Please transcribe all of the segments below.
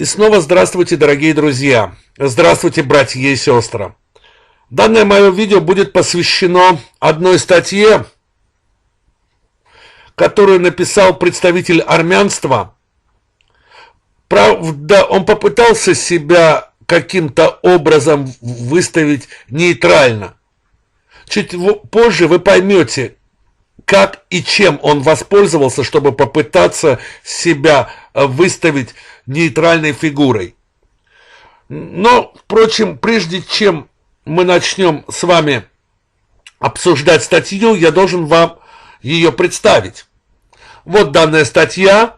снова здравствуйте, дорогие друзья! Здравствуйте, братья и сестры! Данное мое видео будет посвящено одной статье, которую написал представитель армянства. Правда, он попытался себя каким-то образом выставить нейтрально. Чуть позже вы поймете, как и чем он воспользовался, чтобы попытаться себя выставить нейтральной фигурой. Но, впрочем, прежде чем мы начнем с вами обсуждать статью, я должен вам ее представить. Вот данная статья.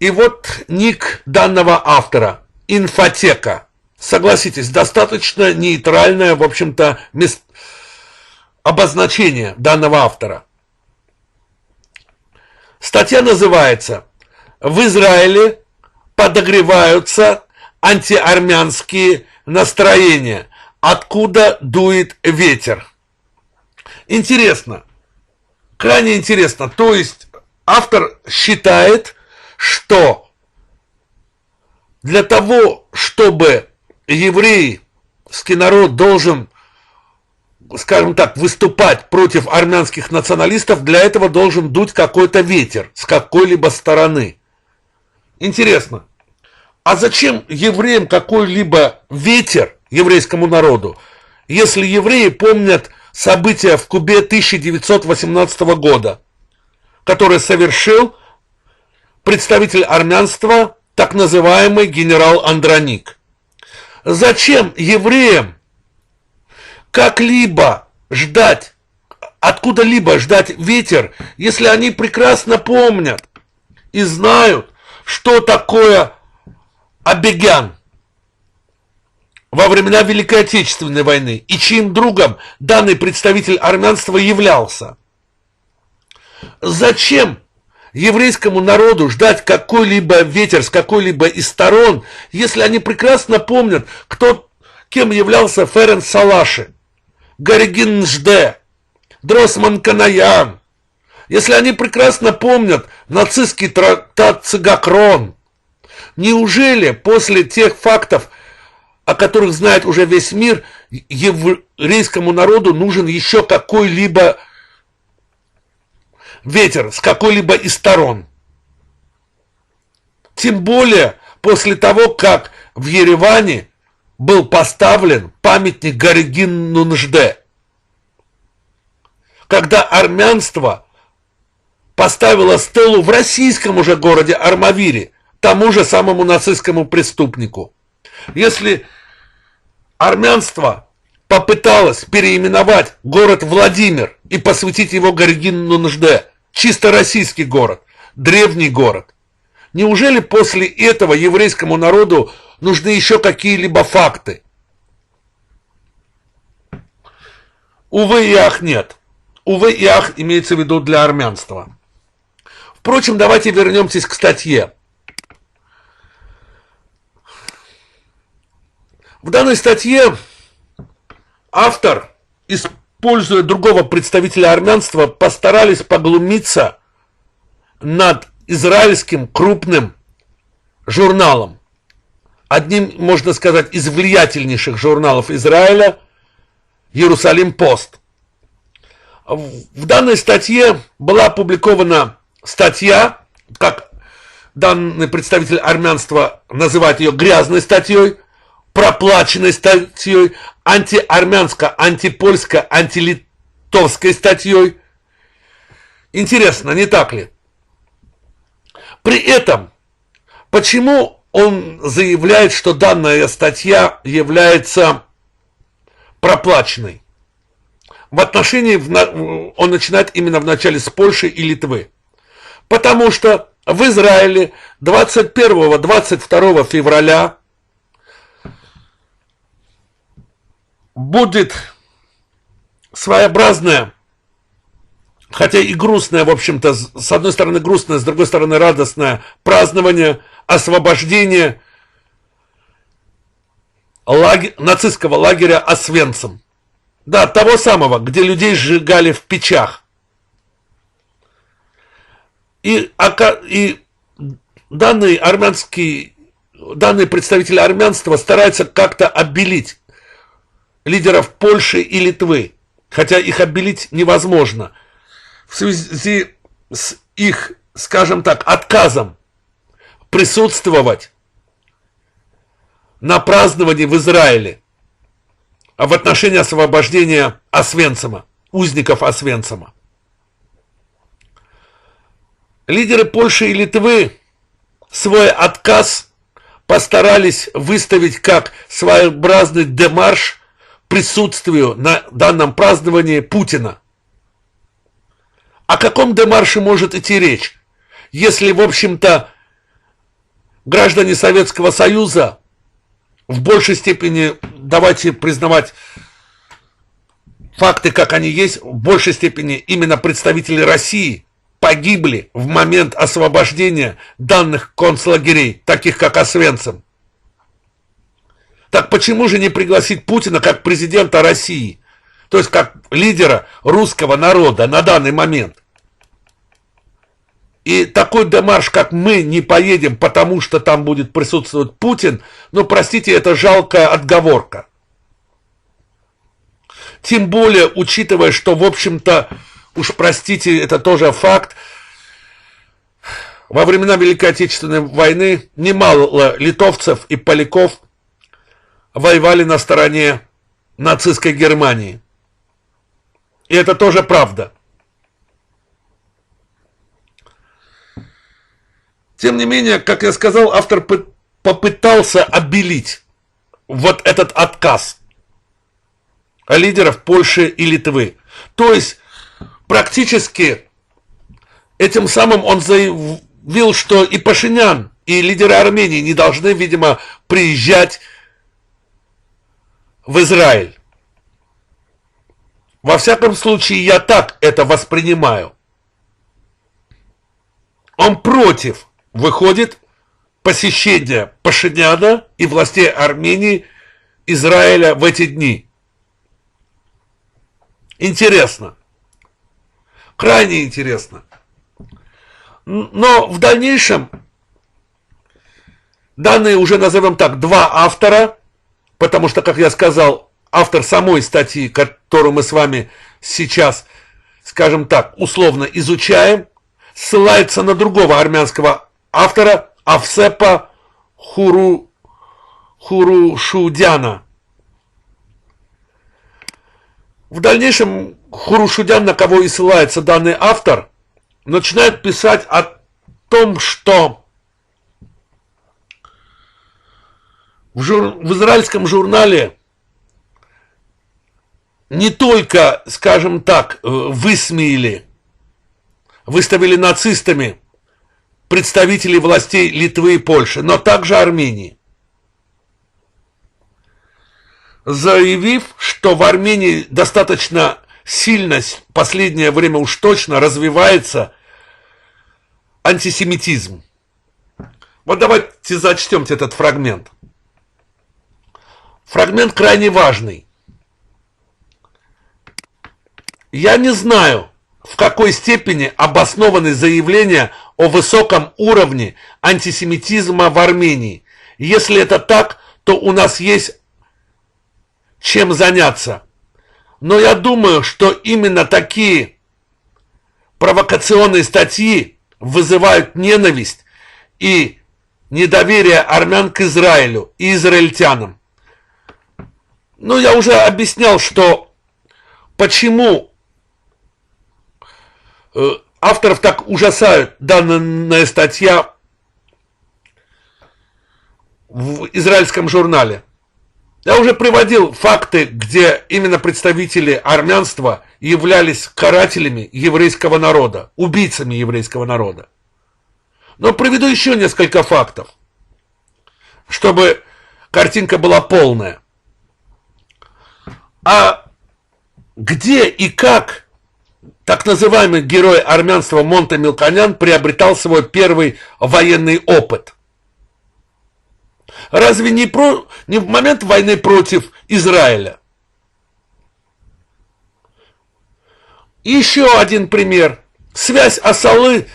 И вот ник данного автора. Инфотека. Согласитесь, достаточно нейтральное, в общем-то, обозначение данного автора. Статья называется «В Израиле подогреваются антиармянские настроения. Откуда дует ветер?» Интересно, крайне интересно. То есть автор считает, что для того, чтобы еврейский народ должен, скажем так, выступать против армянских националистов, для этого должен дуть какой-то ветер с какой-либо стороны. Интересно, а зачем евреям какой-либо ветер, еврейскому народу, если евреи помнят события в Кубе 1918 года, которое совершил представитель армянства, так называемый генерал Андроник? Зачем евреям как-либо ждать, откуда-либо ждать ветер, если они прекрасно помнят и знают, что такое Абегян во времена Великой Отечественной войны и чьим другом данный представитель армянства являлся? Зачем еврейскому народу ждать какой-либо ветер с какой-либо из сторон, если они прекрасно помнят, кем являлся Ференц Салаши, Гаригин Нжде, Дросман Канаян, если они прекрасно помнят нацистский трактат Цигакрон? Неужели после тех фактов, о которых знает уже весь мир, еврейскому народу нужен еще какой-либо ветер с какой-либо из сторон? Тем более после того, как в Ереване был поставлен памятник Гаригину Нжде, когда армянство поставило стелу в российском уже городе Армавире, тому же самому нацистскому преступнику. Если армянство попыталось переименовать город Владимир и посвятить его Гаригину Нжде, чисто российский город, древний город, неужели после этого еврейскому народу нужны еще какие-либо факты? Увы и ах, нет. Увы и ах имеется в виду для армянства. Впрочем, давайте вернемся к статье. В данной статье автор, используя другого представителя армянства, постарались поглумиться над израильским крупным журналом, одним, можно сказать, из влиятельнейших журналов Израиля, Иерусалим Пост. В данной статье была опубликована статья, как данный представитель армянства называет ее грязной статьей, проплаченной статьей, антиармянской, антипольской, антилитовской статьей. Интересно, не так ли? При этом, почему он заявляет, что данная статья является проплаченной? В отношении, он начинает именно в начале с Польши и Литвы. Потому что в Израиле 21-22 февраля будет своеобразное, хотя и грустное, в общем-то, с одной стороны грустное, с другой стороны радостное празднование освобождения нацистского лагеря Освенцим. Да, того самого, где людей сжигали в печах. И данные представители армянства стараются как-то обелить лидеров Польши и Литвы, хотя их обелить невозможно, в связи с их, скажем так, отказом присутствовать на праздновании в Израиле в отношении освобождения Освенцима, узников Освенцима. Лидеры Польши и Литвы свой отказ постарались выставить как своеобразный демарш присутствию на данном праздновании Путина. О каком демарше может идти речь, если, в общем-то, граждане Советского Союза в большей степени, давайте признавать факты, как они есть, в большей степени именно представители России погибли в момент освобождения данных концлагерей, таких как Освенцим. Так почему же не пригласить Путина как президента России, то есть как лидера русского народа на данный момент? И такой демарш, как мы не поедем, потому что там будет присутствовать Путин, ну, простите, это жалкая отговорка. Тем более, учитывая, что, в общем-то, уж простите, это тоже факт, во времена Великой Отечественной войны немало литовцев и поляков воевали на стороне нацистской Германии. И это тоже правда. Тем не менее, как я сказал, автор попытался обелить вот этот отказ лидеров Польши и Литвы. То есть, практически, этим самым он заявил, что и Пашинян, и лидеры Армении не должны, видимо, приезжать в Израиль. Во всяком случае, я так это воспринимаю. Он против, выходит, посещения Пашиняна и властей Армении Израиля в эти дни. Интересно. Крайне интересно. Но в дальнейшем данные уже, назовем так, два автора, потому что, как я сказал, автор самой статьи, которую мы с вами сейчас, скажем так, условно изучаем, ссылается на другого армянского автора Авсепа Хурушудяна. В дальнейшем Хурушудян, на кого и ссылается данный автор, начинает писать о том, что в израильском журнале не только, скажем так, высмеяли, выставили нацистами представителей властей Литвы и Польши, но также Армении, заявив, что в Армении достаточно сильно, в последнее время уж точно, развивается антисемитизм. Вот давайте зачтем этот фрагмент. Фрагмент крайне важный. Я не знаю, в какой степени обоснованы заявления о высоком уровне антисемитизма в Армении. Если это так, то у нас есть чем заняться. Но я думаю, что именно такие провокационные статьи вызывают ненависть и недоверие армян к Израилю и израильтянам. Ну, я уже объяснял, что почему авторов так ужасает данная статья в израильском журнале. Я уже приводил факты, где именно представители армянства являлись карателями еврейского народа, убийцами еврейского народа. Но приведу еще несколько фактов, чтобы картинка была полная. А где и как так называемый герой армянства Монте Милконян приобретал свой первый военный опыт? Разве не в момент войны против Израиля? Еще один пример. Связь Асалы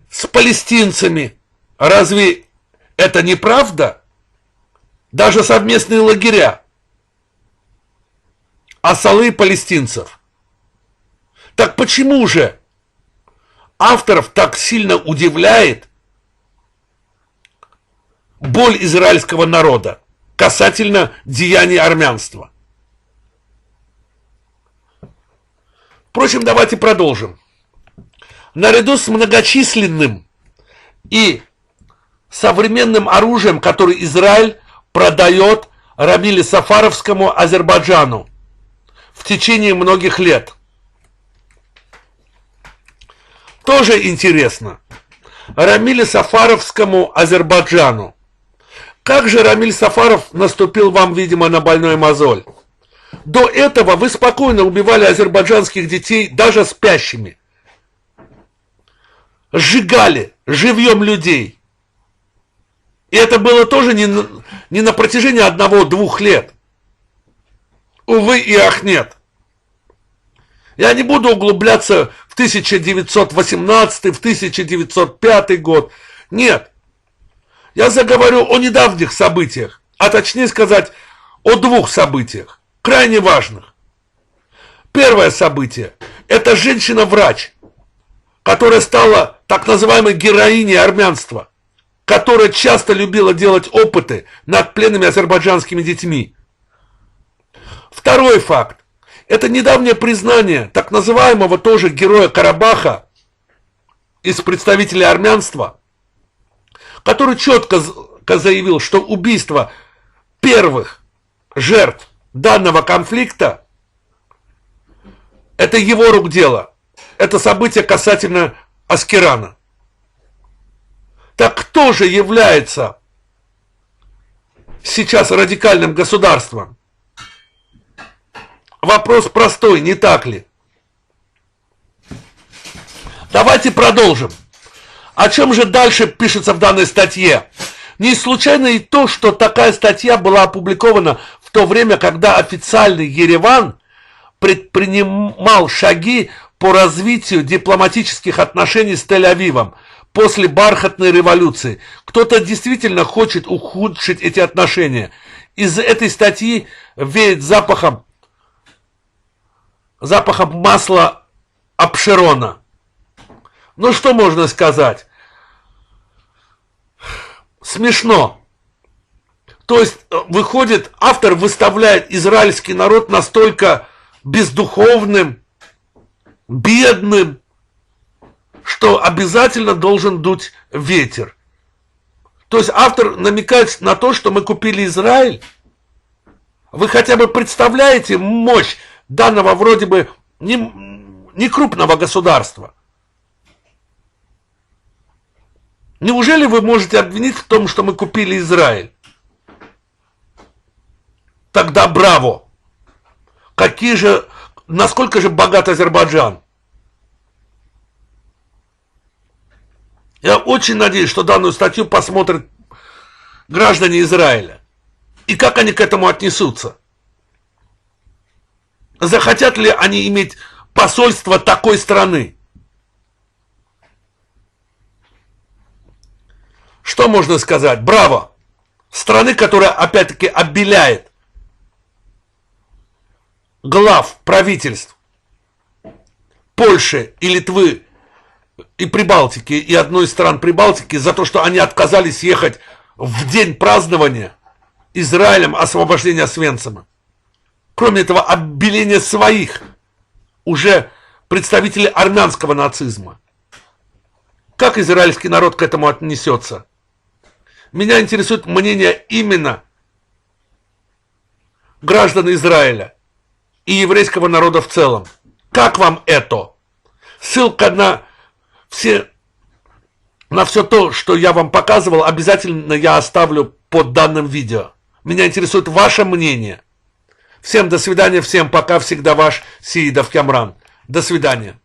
с палестинцами Разве это не правда? Даже совместные лагеря. Асалы палестинцев. Так почему же авторов так сильно удивляет боль израильского народа касательно деяний армянства? Впрочем, давайте продолжим. Наряду с многочисленным и современным оружием, который Израиль продает Рамиле Сафаровскому Азербайджану в течение многих лет. Тоже интересно. Рамиле Сафаровскому Азербайджану. Как же Рамиль Сафаров наступил вам, видимо, на больной мозоль? До этого вы спокойно убивали азербайджанских детей, даже спящими. Сжигали живьем людей. И это было тоже не на протяжении 1-2 лет. Увы и ах нет. Я не буду углубляться в 1918, в 1905 год. Нет. Я заговорю о недавних событиях, а точнее сказать, о 2 событиях, крайне важных. Первое событие – это женщина-врач, которая стала так называемой героиней армянства, которая часто любила делать опыты над пленными азербайджанскими детьми. Второй факт – это недавнее признание так называемого тоже героя Карабаха из представителей армянства, который четко заявил, что убийство первых жертв данного конфликта – это его рук дело. Это событие касательно Аскерана. Так кто же является сейчас радикальным государством? Вопрос простой, не так ли? Давайте продолжим. О чем же дальше пишется в данной статье? Не случайно и то, что такая статья была опубликована в то время, когда официальный Ереван предпринимал шаги по развитию дипломатических отношений с Тель-Авивом после бархатной революции. Кто-то действительно хочет ухудшить эти отношения. Из этой статьи веет запахом масла Апшерона. Ну что можно сказать? Смешно. То есть, выходит, автор выставляет израильский народ настолько бездуховным, бедным, что обязательно должен дуть ветер. То есть автор намекает на то, что мы купили Израиль. Вы хотя бы представляете мощь данного вроде бы не крупного государства? Неужели вы можете обвинить в том, что мы купили Израиль? Тогда браво! Насколько же богат Азербайджан? Я очень надеюсь, что данную статью посмотрят граждане Израиля. И как они к этому отнесутся? Захотят ли они иметь посольство такой страны? Что можно сказать? Браво! Страны, которая опять-таки обеляет глав правительств Польши и Литвы и Прибалтики, и одной из стран Прибалтики за то, что они отказались ехать в день празднования Израилем освобождения Освенцима. Кроме этого, обеление своих уже представителей армянского нацизма. Как израильский народ к этому отнесется? Меня интересует мнение именно граждан Израиля и еврейского народа в целом. Как вам это? Ссылка на все то, что я вам показывал, обязательно я оставлю под данным видео. Меня интересует ваше мнение. Всем до свидания, всем пока, всегда ваш Сеидов Камран. До свидания.